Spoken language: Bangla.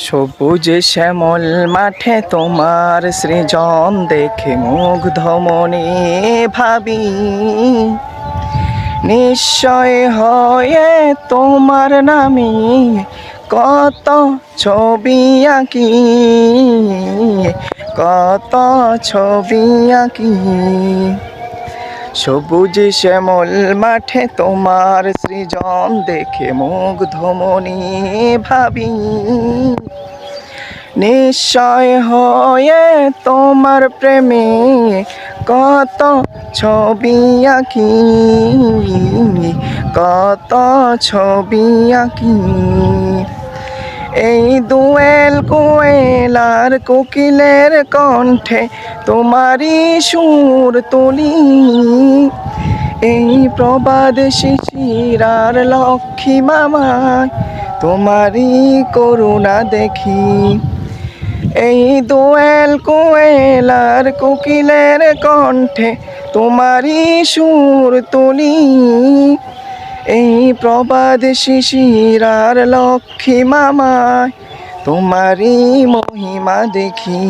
সবুজ শ্যামল মাঠে তোমার সৃজন দেখে মুগ্ধ মনে ভাবি, নিশ্চয় হয়ে তোমার নামে কত ছবি আঁকি, কত ছবি আঁকি। সবুজ শ্যামল মাঠে তোমার সৃজন দেখে মুগ্ধ মনে ভাবি, নিশ্চয় হয়ে তোমার প্রেমে কত ছবি আঁকি, কত ছবি আঁকি। এই দোয়েল কোয়েল আর কোকিলের কণ্ঠে তোমারই সুর তুলি, এই প্রবাদ শিশির আর লক্ষ্মী মামায় তোমারই করুণা দেখি। এই দোয়েল কোয়েল আর কোকিলের কণ্ঠে তোমারই সুর তুলি, এই প্রবাদ শিশির আর লক্ষ্মী মামায় তোমারই মহিমা দেখি।